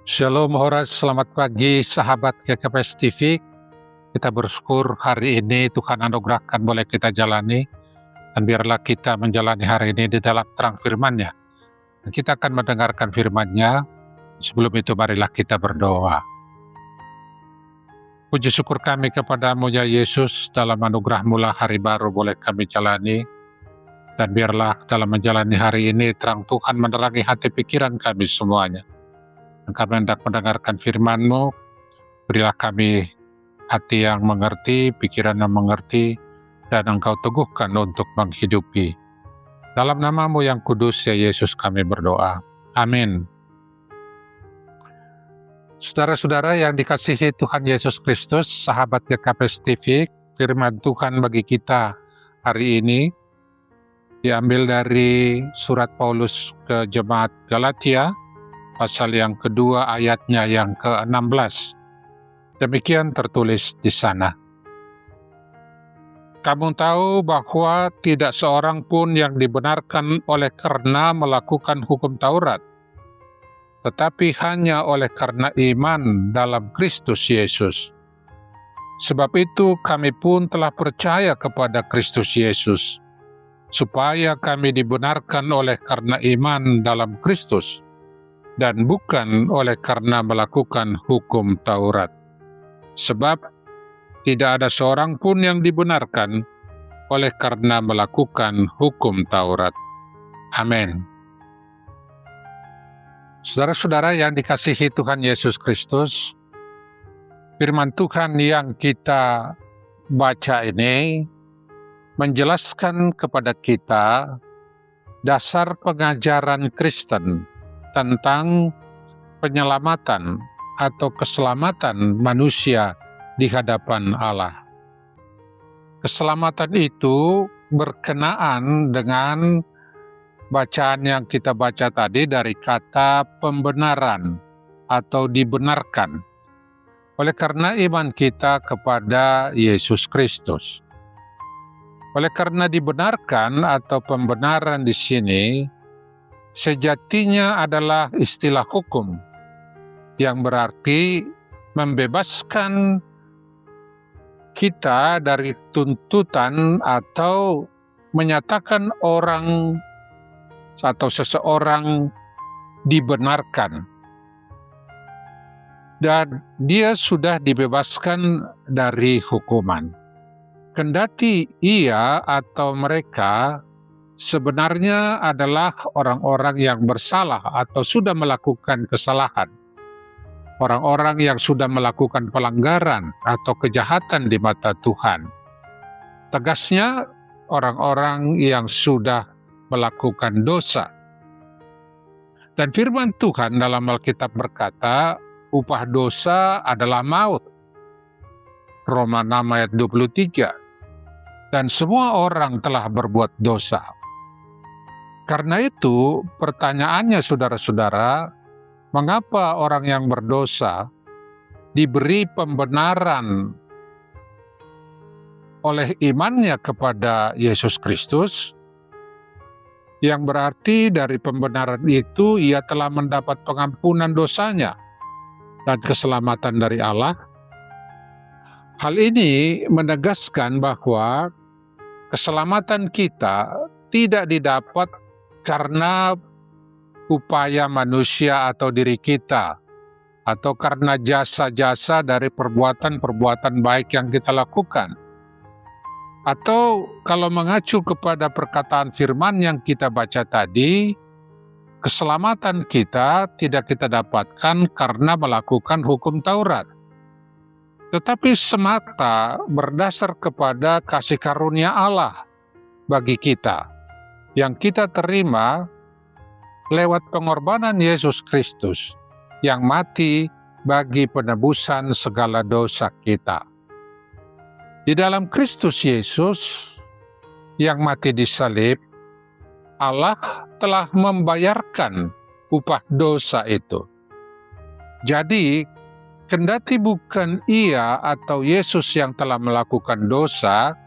Shalom Horas, selamat pagi sahabat GKPS TV. Kita bersyukur hari ini Tuhan anugerahkan boleh kita jalani, dan biarlah kita menjalani hari ini di dalam terang firman-Nya. Dan kita akan mendengarkan firman-Nya. Sebelum itu marilah kita berdoa. Puji syukur kami kepadamu ya Yesus, dalam anugerah-Mu lah hari baru boleh kami jalani. Dan biarlah dalam menjalani hari ini terang Tuhan menerangi hati pikiran kami semuanya. Dan kami hendak mendengarkan firman-Mu, berilah kami hati yang mengerti, pikiran yang mengerti, dan Engkau teguhkan untuk menghidupi. Dalam nama-Mu yang kudus ya Yesus kami berdoa. Amin. Saudara-saudara yang dikasihi Tuhan Yesus Kristus, sahabat GKPS TV, firman Tuhan bagi kita hari ini diambil dari surat Paulus ke jemaat Galatia, pasal yang kedua ayatnya yang ke-16. Demikian tertulis di sana. Kamu tahu bahwa tidak seorang pun yang dibenarkan oleh karena melakukan hukum Taurat, tetapi hanya oleh karena iman dalam Kristus Yesus. Sebab itu kami pun telah percaya kepada Kristus Yesus, supaya kami dibenarkan oleh karena iman dalam Kristus, dan bukan oleh karena melakukan hukum Taurat. Sebab tidak ada seorang pun yang dibenarkan oleh karena melakukan hukum Taurat. Amin. Saudara-saudara yang dikasihi Tuhan Yesus Kristus, firman Tuhan yang kita baca ini menjelaskan kepada kita dasar pengajaran Kristen tentang penyelamatan atau keselamatan manusia di hadapan Allah. Keselamatan itu berkenaan dengan bacaan yang kita baca tadi dari kata pembenaran atau dibenarkan oleh karena iman kita kepada Yesus Kristus. Oleh karena dibenarkan atau pembenaran di sini sejatinya adalah istilah hukum yang berarti membebaskan kita dari tuntutan atau menyatakan orang atau seseorang dibenarkan dan dia sudah dibebaskan dari hukuman. Kendati ia atau mereka sebenarnya adalah orang-orang yang bersalah atau sudah melakukan kesalahan, orang-orang yang sudah melakukan pelanggaran atau kejahatan di mata Tuhan. Tegasnya, orang-orang yang sudah melakukan dosa. Dan firman Tuhan dalam Alkitab berkata, upah dosa adalah maut. Roma 6 ayat 23. Dan semua orang telah berbuat dosa. Karena itu, pertanyaannya saudara-saudara, mengapa orang yang berdosa diberi pembenaran oleh imannya kepada Yesus Kristus, yang berarti dari pembenaran itu ia telah mendapat pengampunan dosanya dan keselamatan dari Allah? Hal ini menegaskan bahwa keselamatan kita tidak didapat karena upaya manusia atau diri kita, atau karena jasa-jasa dari perbuatan-perbuatan baik yang kita lakukan. Atau kalau mengacu kepada perkataan firman yang kita baca tadi, keselamatan kita tidak kita dapatkan karena melakukan hukum Taurat, tetapi semata berdasar kepada kasih karunia Allah bagi kita, yang kita terima lewat pengorbanan Yesus Kristus yang mati bagi penebusan segala dosa kita. Di dalam Kristus Yesus yang mati di salib, Allah telah membayarkan upah dosa itu. Jadi, kendati bukan ia atau Yesus yang telah melakukan dosa,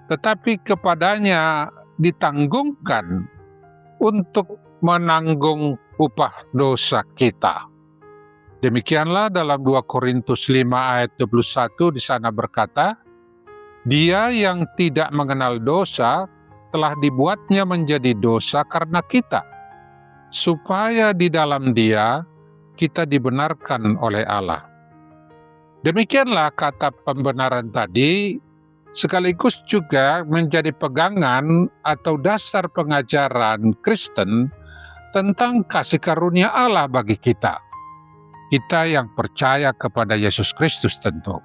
tetapi kepadanya ditanggungkan untuk menanggung upah dosa kita. Demikianlah dalam 2 Korintus 5 ayat 21 di sana berkata, Dia yang tidak mengenal dosa telah dibuatnya menjadi dosa karena kita, supaya di dalam Dia kita dibenarkan oleh Allah. Demikianlah kata pembenaran tadi sekaligus juga menjadi pegangan atau dasar pengajaran Kristen tentang kasih karunia Allah bagi kita. Kita yang percaya kepada Yesus Kristus tentu.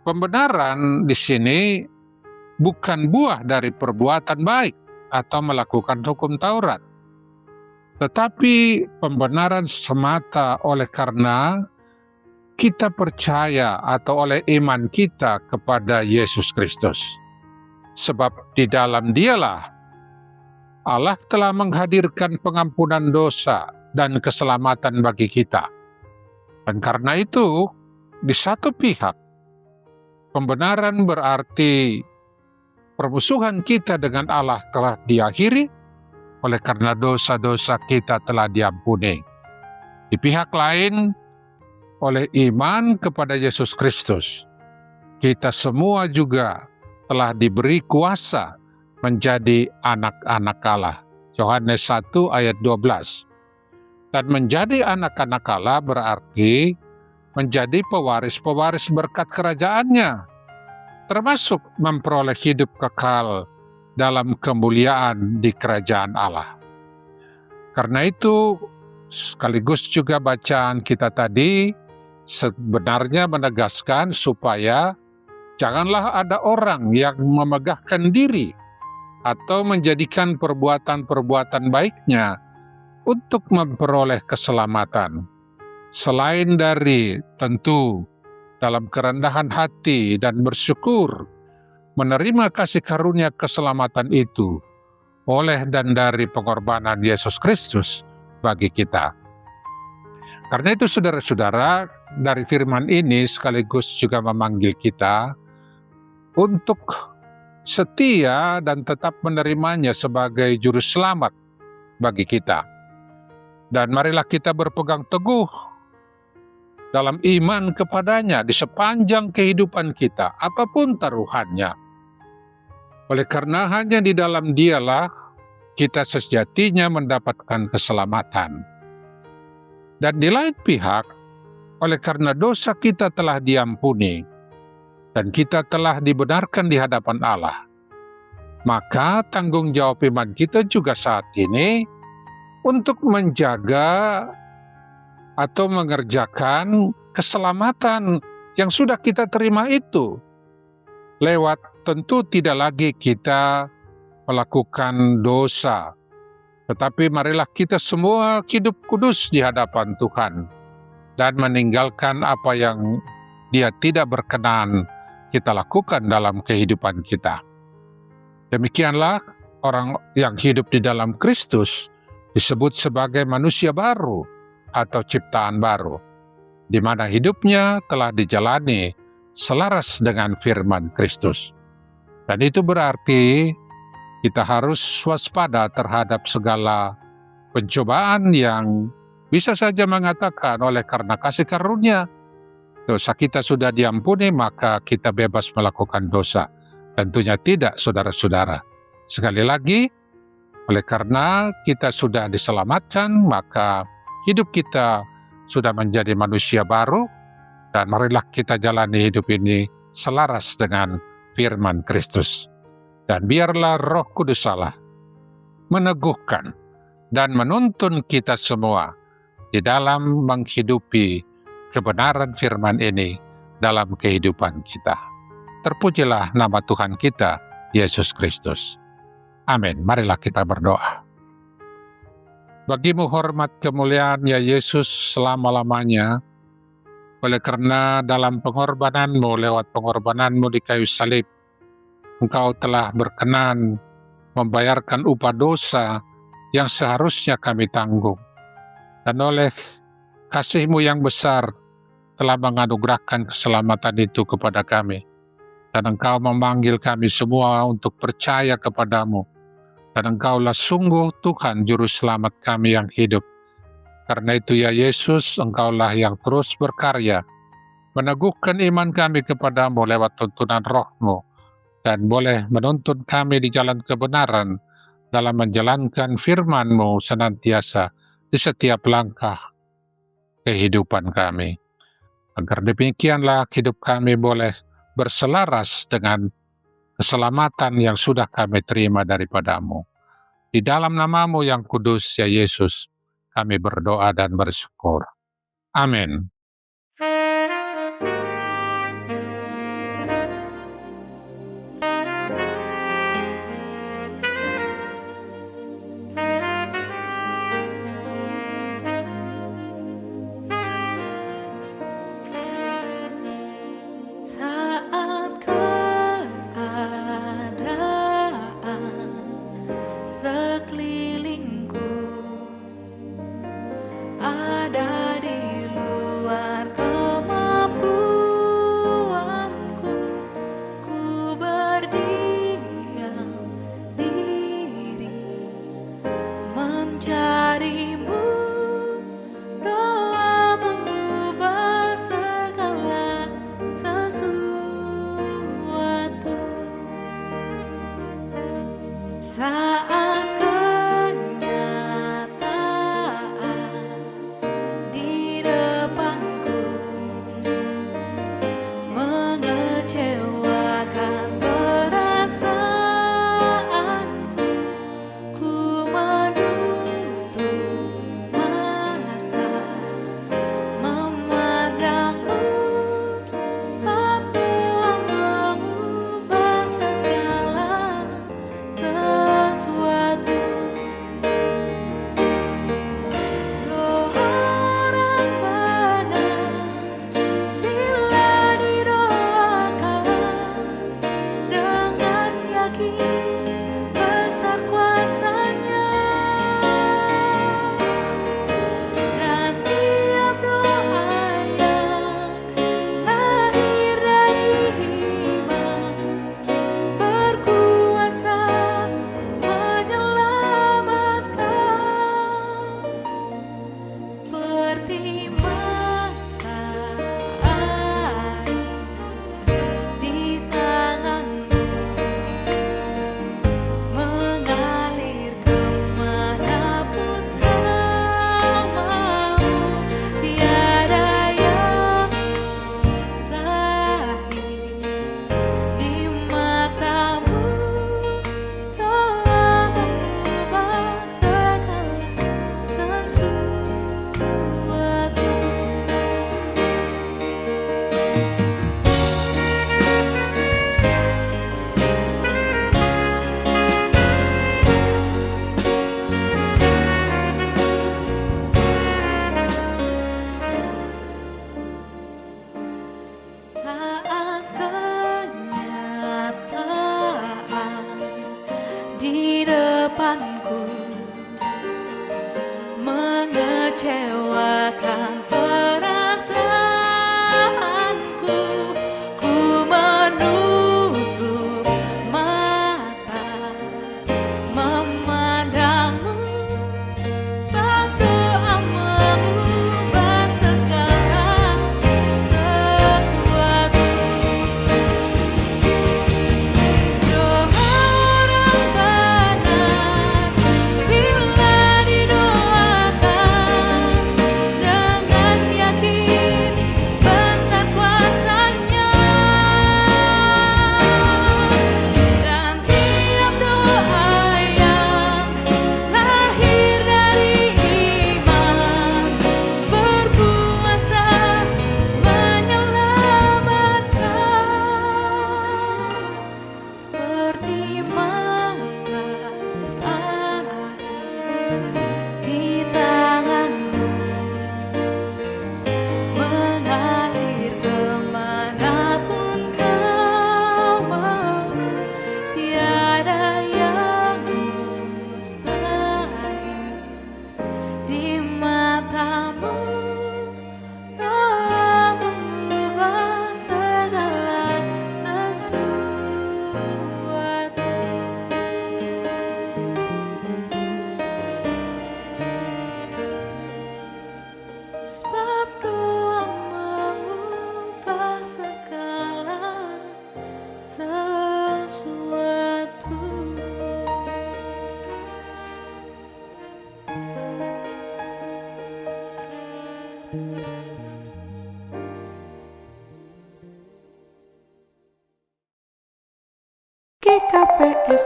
Pembenaran di sini bukan buah dari perbuatan baik atau melakukan hukum Taurat, tetapi pembenaran semata oleh karena kita percaya atau oleh iman kita kepada Yesus Kristus. Sebab di dalam Dialah Allah telah menghadirkan pengampunan dosa dan keselamatan bagi kita. Dan karena itu, di satu pihak, pembenaran berarti permusuhan kita dengan Allah telah diakhiri oleh karena dosa-dosa kita telah diampuni. Di pihak lain, oleh iman kepada Yesus Kristus, kita semua juga telah diberi kuasa menjadi anak-anak Allah. Yohanes 1 ayat 12. Dan menjadi anak-anak Allah berarti menjadi pewaris-pewaris berkat kerajaannya, termasuk memperoleh hidup kekal dalam kemuliaan di kerajaan Allah. Karena itu, sekaligus juga bacaan kita tadi sebenarnya menegaskan supaya janganlah ada orang yang memegahkan diri atau menjadikan perbuatan-perbuatan baiknya untuk memperoleh keselamatan. Selain dari tentu dalam kerendahan hati dan bersyukur menerima kasih karunia keselamatan itu oleh dan dari pengorbanan Yesus Kristus bagi kita. Karena itu saudara-saudara, dari firman ini sekaligus juga memanggil kita untuk setia dan tetap menerimanya sebagai juru selamat bagi kita. Dan marilah kita berpegang teguh dalam iman kepadanya di sepanjang kehidupan kita, apapun taruhannya. Oleh karena hanya di dalam Dialah kita sejatinya mendapatkan keselamatan. Dan di lain pihak, oleh karena dosa kita telah diampuni dan kita telah dibenarkan di hadapan Allah, maka tanggung jawab iman kita juga saat ini untuk menjaga atau mengerjakan keselamatan yang sudah kita terima itu. Lewat tentu tidak lagi kita melakukan dosa, tetapi marilah kita semua hidup kudus di hadapan Tuhan dan meninggalkan apa yang Dia tidak berkenan kita lakukan dalam kehidupan kita. Demikianlah orang yang hidup di dalam Kristus disebut sebagai manusia baru atau ciptaan baru, di mana hidupnya telah dijalani selaras dengan firman Kristus. Dan itu berarti kita harus waspada terhadap segala pencobaan yang bisa saja mengatakan oleh karena kasih karunia dosa kita sudah diampuni, maka kita bebas melakukan dosa. Tentunya tidak, saudara-saudara. Sekali lagi, oleh karena kita sudah diselamatkan, maka hidup kita sudah menjadi manusia baru, dan marilah kita jalani hidup ini selaras dengan firman Kristus. Dan biarlah Roh Kudus Allah meneguhkan dan menuntun kita semua di dalam menghidupi kebenaran firman ini dalam kehidupan kita. Terpujilah nama Tuhan kita, Yesus Kristus. Amin. Marilah kita berdoa. Bagimu hormat kemuliaan ya Yesus selama-lamanya, oleh karena dalam pengorbananmu, lewat pengorbananmu di kayu salib, Engkau telah berkenan membayarkan upah dosa yang seharusnya kami tanggung. Dan oleh kasih-Mu yang besar telah menganugerahkan keselamatan itu kepada kami. Dan Engkau memanggil kami semua untuk percaya kepadamu. Dan Engkaulah sungguh Tuhan Juru Selamat kami yang hidup. Karena itu ya Yesus, Engkaulah yang terus berkarya, meneguhkan iman kami kepadamu lewat tuntunan Roh-Mu, dan boleh menuntun kami di jalan kebenaran dalam menjalankan firman-Mu senantiasa di setiap langkah kehidupan kami. Agar demikianlah hidup kami boleh berselaras dengan keselamatan yang sudah kami terima daripadamu. Di dalam nama-Mu yang kudus, ya Yesus, kami berdoa dan bersyukur. Amin. Saat keadaan sekelilingku ada di luar kemampuanku, ku berdiam diri mencari-Mu. Doa mengubah segala sesuatu. Saat kenyataan di depanku mengecewakan perasaanku, ku menutup mata memandang-Mu, sebab Doa mengubah segala sesuatu. Doa orang benar bila didoakan dengan yakin besar kuasa-Nya, dan tiap doa yang lahir dari iman berkuasa menyelamatkan. Seperti matahari di tangan-Mu, mengalir kemanapun Kau mau. Tiada yang mustahil di mata-Mu. Doa mengubah segala sesuatu. Saat kenyataan di depanku mengecewakan perasaanku, ku menutup mata memandang-Mu, sebab doa mengubah segala sesuatu. Doa orang benar bila didoakan dengan yakin besar kuasa-Nya, dan tiap doa yang lahir dari iman berkuasa menyelamatkan. Seperti matahari di tangan-Mu, mengalir kemanapun Kau mau. Tiada yang mustahil di mata-Mu. Doa mengubah segala sesuatu. GKPS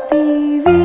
TV.